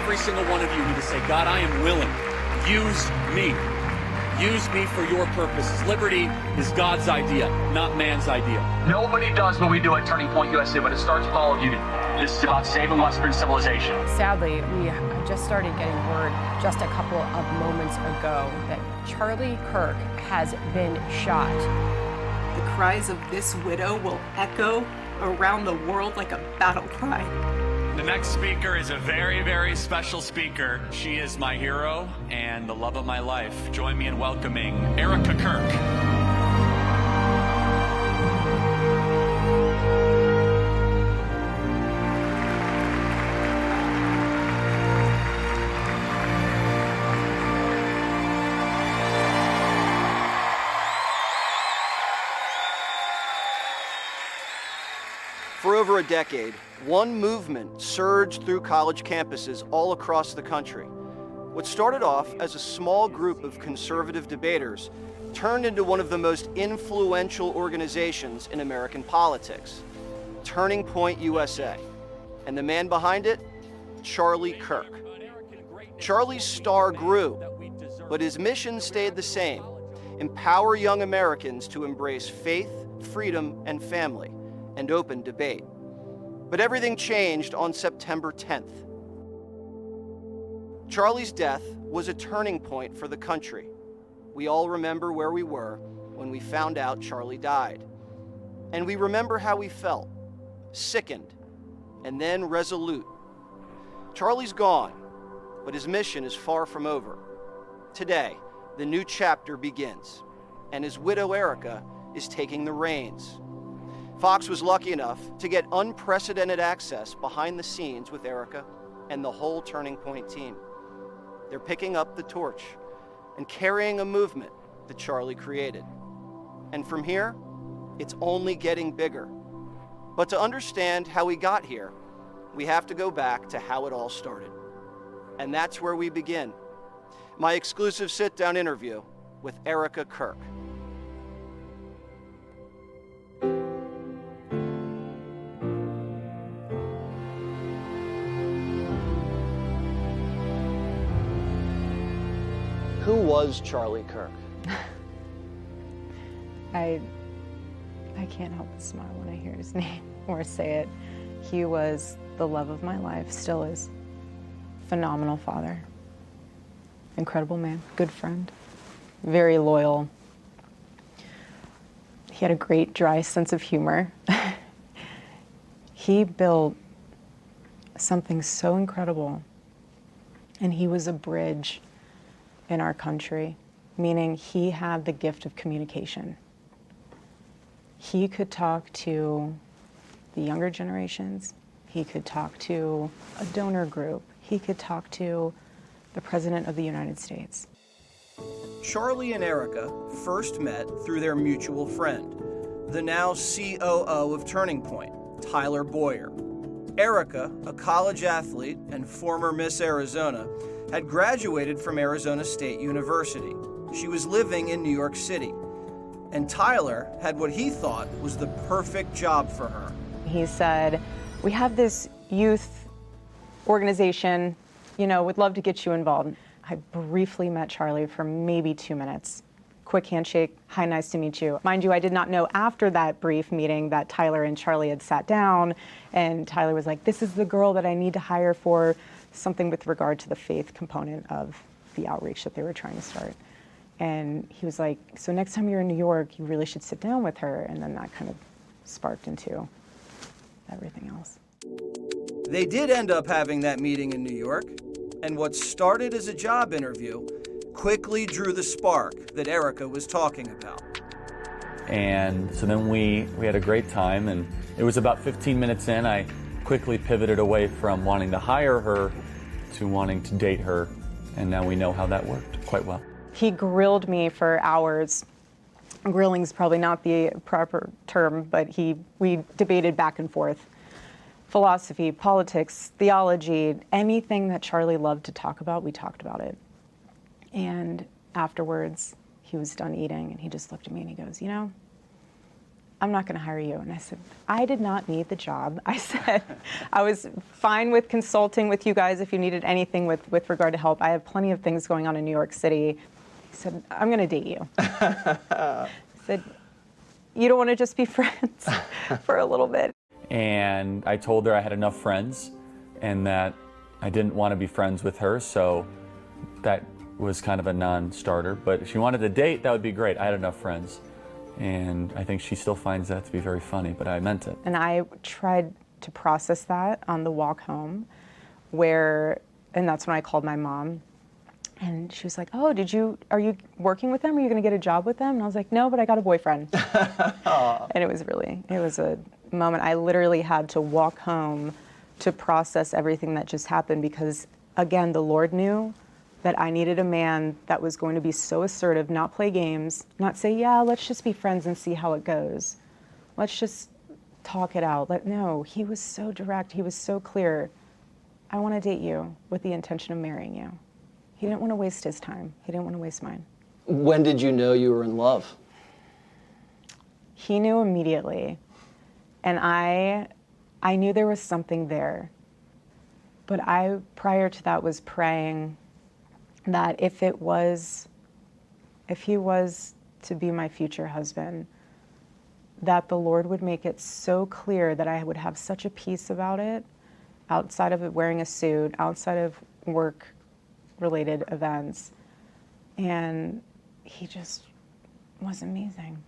every single one of you need to say, God, I am willing. Use me. Use me for your purposes. Liberty is God's idea, not man's idea. Nobody does what we do at Turning Point USA, but it starts with all of you. This is about saving Western civilization. Sadly, we just started getting word just a couple of moments ago that Charlie Kirk has been shot. The cries of this widow will echo around the world like a battle cry. The next speaker is a very, very special speaker. She is my hero and the love of my life. Join me in welcoming Erika Kirk. For over a decade, one movement surged through college campuses all across the country. What started off as a small group of conservative debaters turned into one of the most influential organizations in American politics, Turning Point USA. And the man behind it, Charlie Kirk. Charlie's star grew, but his mission stayed the same: empower young Americans to embrace faith, freedom, and family, and open debate. But everything changed on September 10th. Charlie's death was a turning point for the country. We all remember where we were when we found out Charlie died. And we remember how we felt: sickened, and then resolute. Charlie's gone, but his mission is far from over. Today, the new chapter begins, and his widow Erika is taking the reins. Fox was lucky enough to get unprecedented access behind the scenes with Erika and the whole Turning Point team. They're picking up the torch and carrying a movement that Charlie created. And from here, it's only getting bigger. But to understand how we got here, we have to go back to how it all started. And that's where we begin. My exclusive sit-down interview with Erika Kirk. Who was Charlie Kirk? I can't help but smile when I hear his name or say it. He was the love of my life, still is. Phenomenal father. Incredible man, good friend, very loyal. He had a great dry sense of humor. He built something so incredible, and he was a bridge in our country, meaning he had the gift of communication. He could talk to the younger generations. He could talk to a donor group. He could talk to the President of the United States. Charlie and Erika first met through their mutual friend, the now COO of Turning Point, Tyler Boyer. Erika, a college athlete and former Miss Arizona, had graduated from Arizona State University. She was living in New York City. And Tyler had what he thought was the perfect job for her. He said, we have this youth organization, would love to get you involved. I briefly met Charlie for maybe 2 minutes. Quick handshake, hi, nice to meet you. Mind you, I did not know after that brief meeting that Tyler and Charlie had sat down, and Tyler was like, this is the girl that I need to hire for something with regard to the faith component of the outreach that they were trying to start. And he was like, so next time you're in New York, you really should sit down with her. And then that kind of sparked into everything else. They did end up having that meeting in New York, and what started as a job interview quickly drew the spark that Erika was talking about. And so then we had a great time, and it was about 15 minutes in, I quickly pivoted away from wanting to hire her to wanting to date her, and now we know how that worked quite well. He grilled me for hours. Grilling's probably not the proper term, but we debated back and forth. Philosophy, politics, theology, anything that Charlie loved to talk about, we talked about it. And afterwards, he was done eating, and he just looked at me and he goes, I'm not going to hire you. And I said, I did not need the job. I said, I was fine with consulting with you guys if you needed anything with regard to help. I have plenty of things going on in New York City. He said, I'm going to date you. I said, you don't want to just be friends for a little bit? And I told her I had enough friends and that I didn't want to be friends with her, so that was kind of a non-starter. But if she wanted to date, that would be great. I had enough friends. And I think she still finds that to be very funny, but I meant it. And I tried to process that on the walk home, and that's when I called my mom. And she was like, oh, are you working with them? Are you going to get a job with them? And I was like, no, but I got a boyfriend. And it was a moment. I literally had to walk home to process everything that just happened because, again, the Lord knew that I needed a man that was going to be so assertive, not play games, not say, yeah, let's just be friends and see how it goes. Let's just talk it out. No, he was so direct. He was so clear. I want to date you with the intention of marrying you. He didn't want to waste his time. He didn't want to waste mine. When did you know you were in love? He knew immediately. And I knew there was something there. But I, prior to that, was praying that if he was to be my future husband, that the Lord would make it so clear that I would have such a peace about it, outside of it wearing a suit, outside of work-related events. And he just was amazing.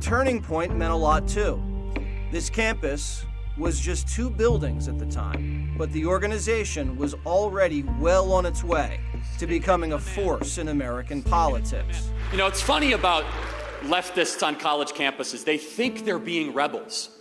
Turning Point meant a lot too. This campus was just 2 buildings at the time, but the organization was already well on its way to becoming a force in American politics. You know, it's funny about leftists on college campuses. They think they're being rebels,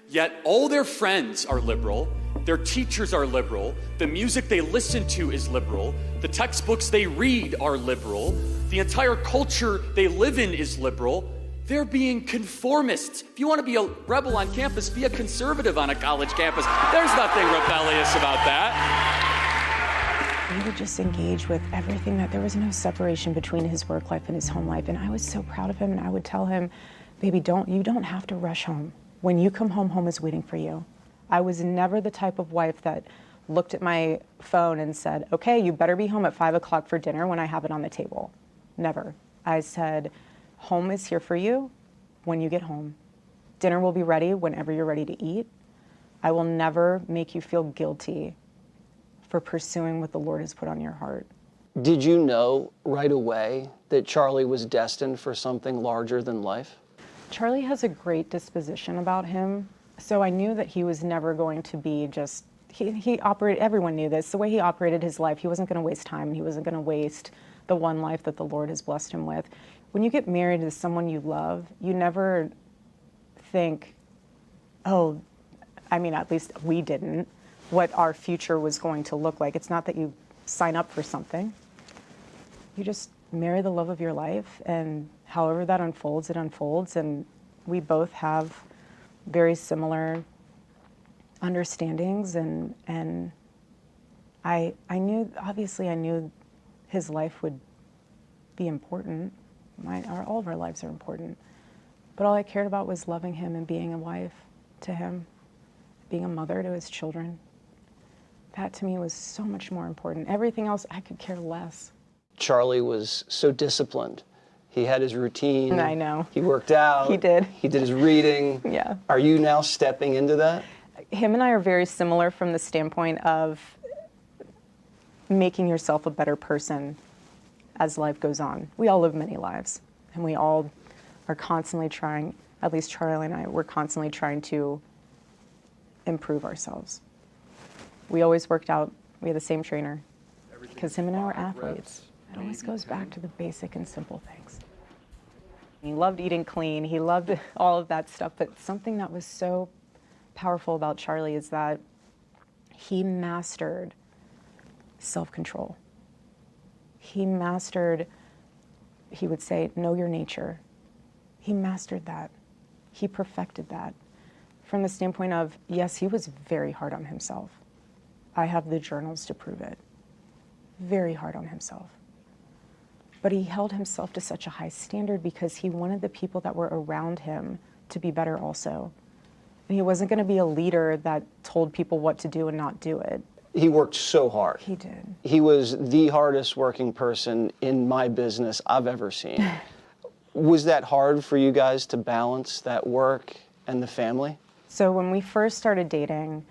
yet all their friends are liberal, their teachers are liberal, the music they listen to is liberal, the textbooks they read are liberal, the entire culture they live in is liberal. They're being conformists. If you want to be a rebel on campus, be a conservative on a college campus. There's nothing rebellious about that. He would just engage with everything, that there was no separation between his work life and his home life. And I was so proud of him, and I would tell him, baby, you don't have to rush home. When you come home, home is waiting for you. I was never the type of wife that looked at my phone and said, okay, you better be home at 5 o'clock for dinner when I have it on the table. Never. I said, home is here for you when you get home. Dinner will be ready whenever you're ready to eat. I will never make you feel guilty for pursuing what the Lord has put on your heart. Did you know right away that Charlie was destined for something larger than life? Charlie has a great disposition about him, so I knew that he was never going to be just, he operated, everyone knew this, the way he operated his life, he wasn't going to waste time, and he wasn't going to waste the one life that the Lord has blessed him with. When you get married to someone you love, you never think, oh, I mean, at least we didn't, what our future was going to look like. It's not that you sign up for something. You just marry the love of your life, and however that unfolds, it unfolds. And we both have very similar understandings, and I knew, obviously I knew his life would be important. All of our lives are important. But all I cared about was loving him and being a wife to him, being a mother to his children. That to me was so much more important. Everything else, I could care less. Charlie was so disciplined. He had his routine. I know. He worked out. He did. He did his reading. Yeah. Are you now stepping into that? Him and I are very similar from the standpoint of making yourself a better person as life goes on. We all live many lives, and we all are constantly trying, at least Charlie and I, we're constantly trying to improve ourselves. We always worked out, we had the same trainer, because him and I were athletes. It always goes back to the basic and simple things. He loved eating clean, he loved all of that stuff, but something that was so powerful about Charlie is that he mastered self-control. He mastered, he would say, know your nature. He mastered that. He perfected that. From the standpoint of, yes, he was very hard on himself. I have the journals to prove it. Very hard on himself. But he held himself to such a high standard because he wanted the people that were around him to be better also. And he wasn't going to be a leader that told people what to do and not do it. He worked so hard. He did. He was the hardest working person in my business I've ever seen. Was that hard for you guys to balance that work and the family? So when we first started dating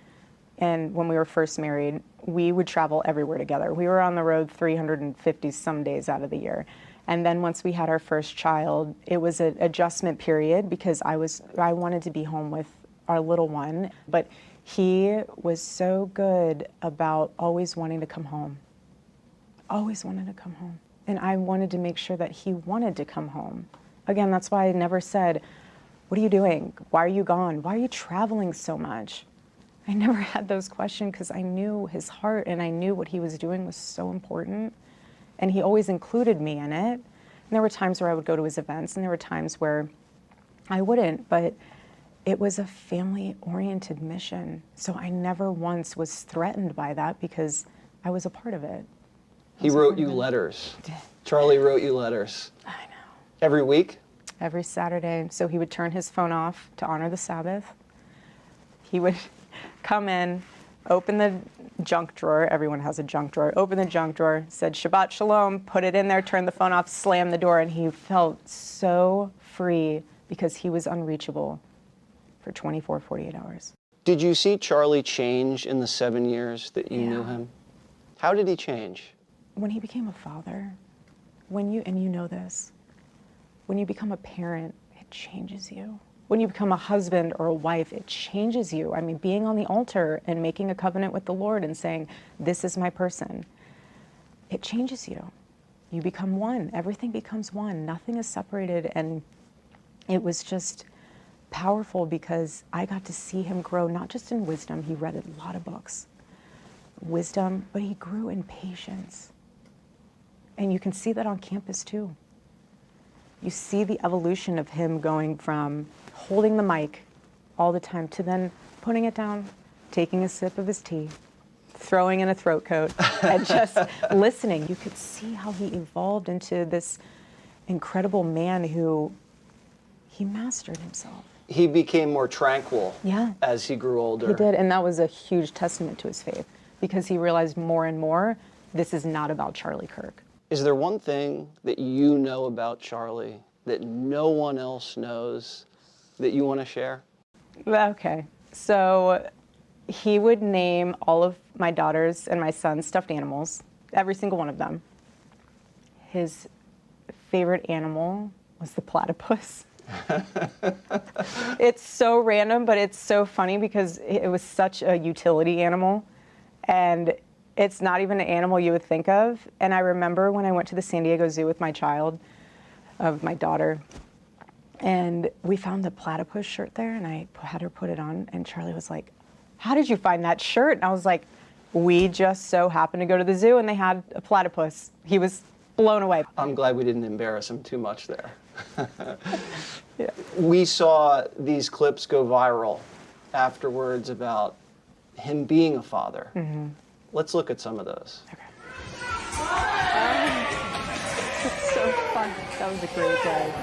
and when we were first married, we would travel everywhere together. We were on the road 350 some days out of the year. And then once we had our first child, it was an adjustment period because I wanted to be home with our little one. But he was so good about always wanting to come home. Always wanted to come home. And I wanted to make sure that he wanted to come home. Again, that's why I never said, "What are you doing? Why are you gone? Why are you traveling so much?" I never had those questions because I knew his heart and I knew what he was doing was so important. And he always included me in it. And there were times where I would go to his events and there were times where I wouldn't, but it was a family-oriented mission. So I never once was threatened by that because I was a part of it. He wrote you letters. He did. Charlie wrote you letters. I know. Every week? Every Saturday. So he would turn his phone off to honor the Sabbath. He would come in, open the junk drawer. Everyone has a junk drawer. Open the junk drawer, said Shabbat Shalom, put it in there, turn the phone off, slam the door, and he felt so free because he was unreachable for 24, 48 hours. Did you see Charlie change in the 7 years that you knew him? How did he change? When he became a father, and you know this, when you become a parent, it changes you. When you become a husband or a wife, it changes you. I mean, being on the altar and making a covenant with the Lord and saying, "This is my person," it changes you. You become one. Everything becomes one. Nothing is separated. And it was just powerful because I got to see him grow, not just in wisdom. He read a lot of books. Wisdom, but he grew in patience. And you can see that on campus too. You see the evolution of him going from holding the mic all the time to then putting it down, taking a sip of his tea, throwing in a throat coat, and just listening. You could see how he evolved into this incredible man who he mastered himself. He became more tranquil as he grew older. He did, and that was a huge testament to his faith because he realized more and more, this is not about Charlie Kirk. Is there one thing that you know about Charlie that no one else knows that you want to share? Okay, so he would name all of my daughters and my son's stuffed animals, every single one of them. His favorite animal was the platypus. It's so random, but it's so funny because it was such a utility animal, and it's not even an animal you would think of. And I remember when I went to the San Diego Zoo with my daughter, and we found the platypus shirt there, and I had her put it on, and Charlie was like, "How did you find that shirt?" And I was like, "We just so happened to go to the zoo, and they had a platypus." He was blown away. I'm glad we didn't embarrass him too much there. We saw these clips go viral afterwards about him being a father. Mm-hmm. Let's look at some of those. Okay. It's so fun. That was a great day.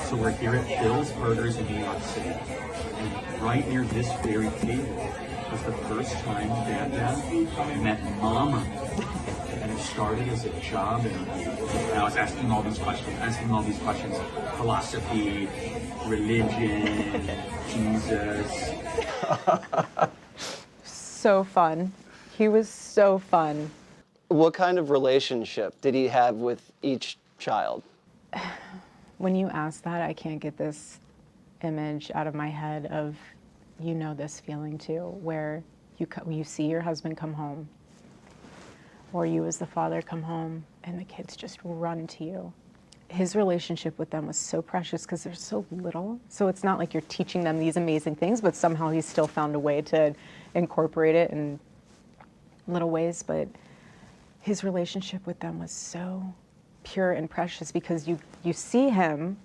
So we're here at Bill's Burgers in New York City. And right near this very table was the first time Dad met Mama. And it started as a job interview. And I was asking him all these questions. Philosophy, religion, Jesus. So fun. He was so fun. What kind of relationship did he have with each child? When you ask that, I can't get this image out of my head of, you know, this feeling too, where you see your husband come home, or you as the father come home, and the kids just run to you. His relationship with them was so precious because they're so little. So it's not like you're teaching them these amazing things, but somehow he still found a way to incorporate it in little ways. But his relationship with them was so pure and precious because you see him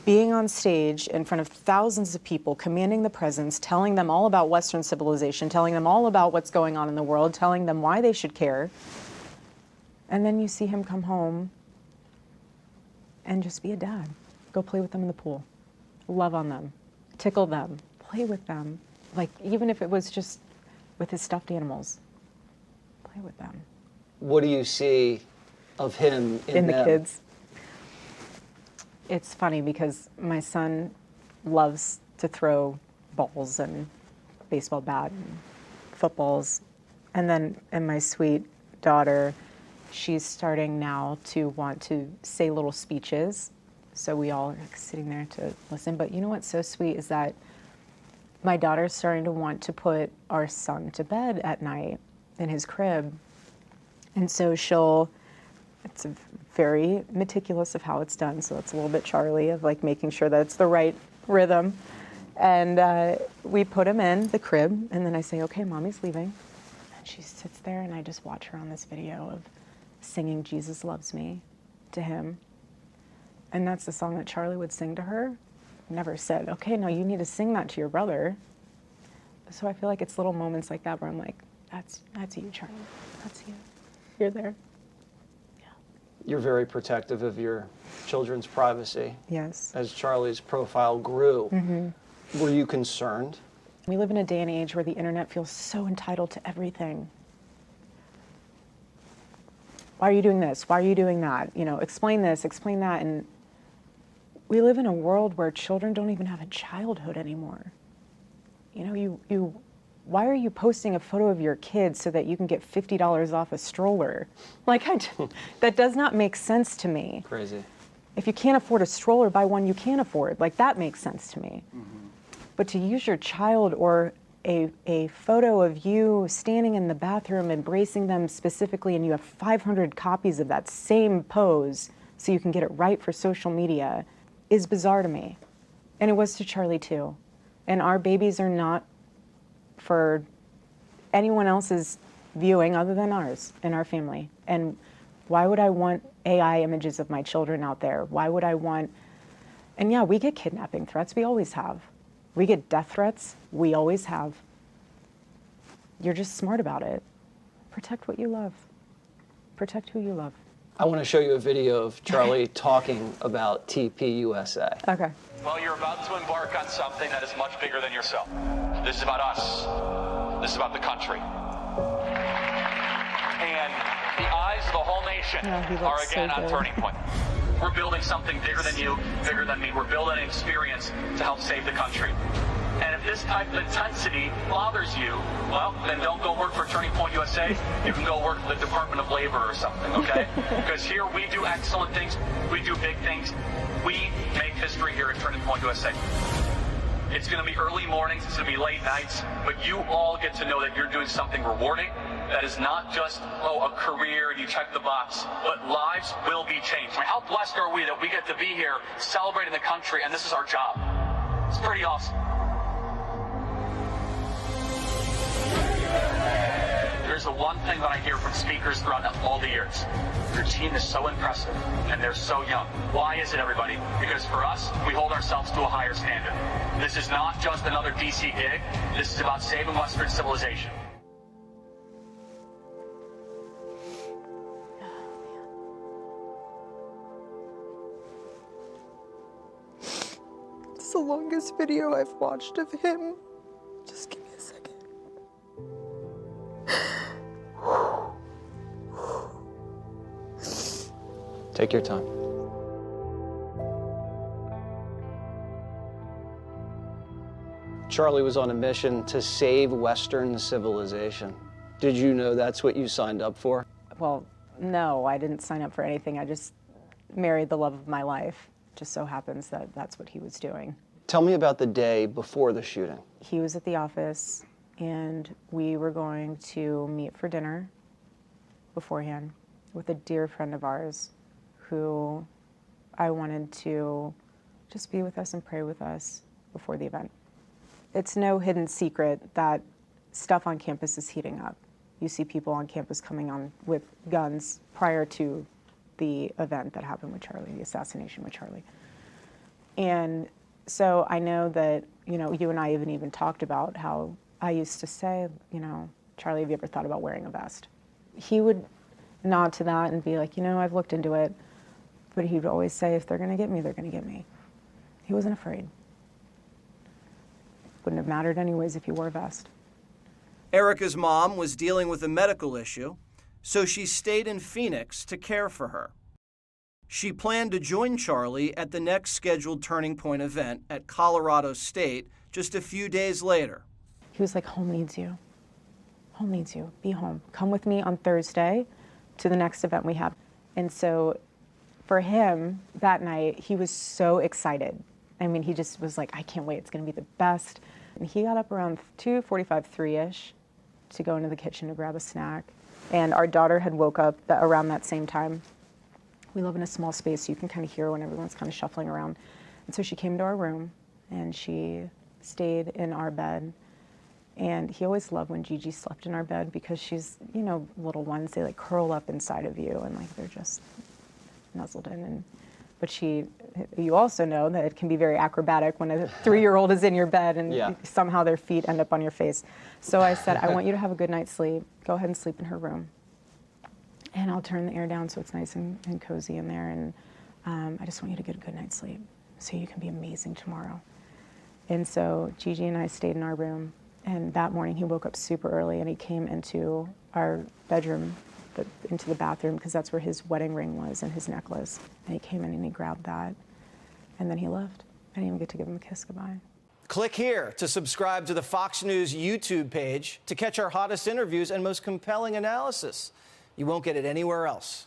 being on stage in front of thousands of people, commanding the presence, telling them all about Western civilization, telling them all about what's going on in the world, telling them why they should care. And then you see him come home and just be a dad. Go play with them in the pool. Love on them. Tickle them. Play with them. Like, even if it was just with his stuffed animals. Play with them. What do you see of him in the them? kids? It's funny because my son loves to throw balls and baseball bat and footballs. And my sweet daughter, she's starting now to want to say little speeches. So we all are like sitting there to listen. But you know what's so sweet is that my daughter's starting to want to put our son to bed at night in his crib. And so it's very meticulous of how it's done. So it's a little bit Charlie of like making sure that it's the right rhythm. And we put him in the crib, and then I say, okay, mommy's leaving. And she sits there, and I just watch her on this video of singing Jesus Loves Me to him. And that's the song that Charlie would sing to her. Never said, okay, now you need to sing that to your brother. So I feel like it's little moments like that where I'm like, that's you, Charlie. That's you. You're there. Yeah. You're very protective of your children's privacy. Yes. As Charlie's profile grew, were you concerned? We live in a day and age where the internet feels so entitled to everything. Why are you doing this? Why are you doing that? You know, explain this, explain that. And we live in a world where children don't even have a childhood anymore. You know, why are you posting a photo of your kids so that you can get $50 off a stroller? Like, that does not make sense to me. Crazy. If you can't afford a stroller, buy one you can afford. Like, that makes sense to me. But to use your child or a photo of you standing in the bathroom embracing them specifically, and you have 500 copies of that same pose so you can get it right for social media, is bizarre to me. And it was to Charlie too. And our babies are not for anyone else's viewing other than ours in our family. And why would I want AI images of my children out there? Why would I want, and yeah, we get kidnapping threats, we always have. We get death threats, we always have. You're just smart about it. Protect what you love. Protect who you love. I want to show you a video of Charlie talking about TPUSA. Okay. Well, you're about to embark on something that is much bigger than yourself. This is about us. This is about the country. And the eyes of the whole nation are again on Turning Point. We're building something bigger than you, bigger than me. We're building an experience to help save the country. And if this type of intensity bothers you, well, then don't go work for Turning Point USA. You can go work for the Department of Labor or something, okay? Because here we do excellent things. We do big things. We make history here at Turning Point USA. It's going to be early mornings. It's going to be late nights. But you all get to know that you're doing something rewarding. That is not just, a career and you check the box, but lives will be changed. I mean, how blessed are we that we get to be here celebrating the country, and this is our job. It's pretty awesome. There's the one thing that I hear from speakers throughout all the years. Your team is so impressive, and they're so young. Why is it, everybody? Because for us, we hold ourselves to a higher standard. This is not just another DC gig. This is about saving Western civilization. It's the longest video I've watched of him. Just give me a second. Take your time. Charlie was on a mission to save Western civilization. Did you know that's what you signed up for? Well, no, I didn't sign up for anything. I just married the love of my life. Just so happens that that's what he was doing. Tell me about the day before the shooting. He was at the office, and we were going to meet for dinner beforehand with a dear friend of ours who I wanted to just be with us and pray with us before the event. It's no hidden secret that stuff on campus is heating up. You see people on campus coming on with guns prior to the event that happened with Charlie, the assassination with Charlie. And so I know that, you know, you and I even talked about how I used to say, you know, Charlie, have you ever thought about wearing a vest? He would nod to that and be like, you know, I've looked into it. But he'd always say, if they're going to get me, they're going to get me. He wasn't afraid. Wouldn't have mattered anyways if he wore a vest. Erika's mom was dealing with a medical issue, so she stayed in Phoenix to care for her. She planned to join Charlie at the next scheduled Turning Point event at Colorado State just a few days later. He was like, home needs you. Home needs you. Be home. Come with me on Thursday to the next event we have. And so for him, that night, he was so excited. I mean, he just was like, I can't wait. It's going to be the best. And he got up around 2:45, 3-ish to go into the kitchen to grab a snack. And our daughter had woke up around that same time. We live in a small space, so you can kind of hear when everyone's kind of shuffling around. And so she came to our room, and she stayed in our bed. And he always loved when Gigi slept in our bed because she's, you know, little ones, they like curl up inside of you and like they're just nuzzled in. But you also know that it can be very acrobatic when a 3-year-old is in your bed and somehow their feet end up on your face. So I said, I want you to have a good night's sleep. Go ahead and sleep in her room. And I'll turn the air down so it's nice and cozy in there. And I just want you to get a good night's sleep so you can be amazing tomorrow. And so Gigi and I stayed in our room. And that morning he woke up super early and he came into our bedroom, into the bathroom, because that's where his wedding ring was and his necklace. And he came in and he grabbed that. And then he left. I didn't even get to give him a kiss goodbye. Click here to subscribe to the Fox News YouTube page to catch our hottest interviews and most compelling analysis. You won't get it anywhere else.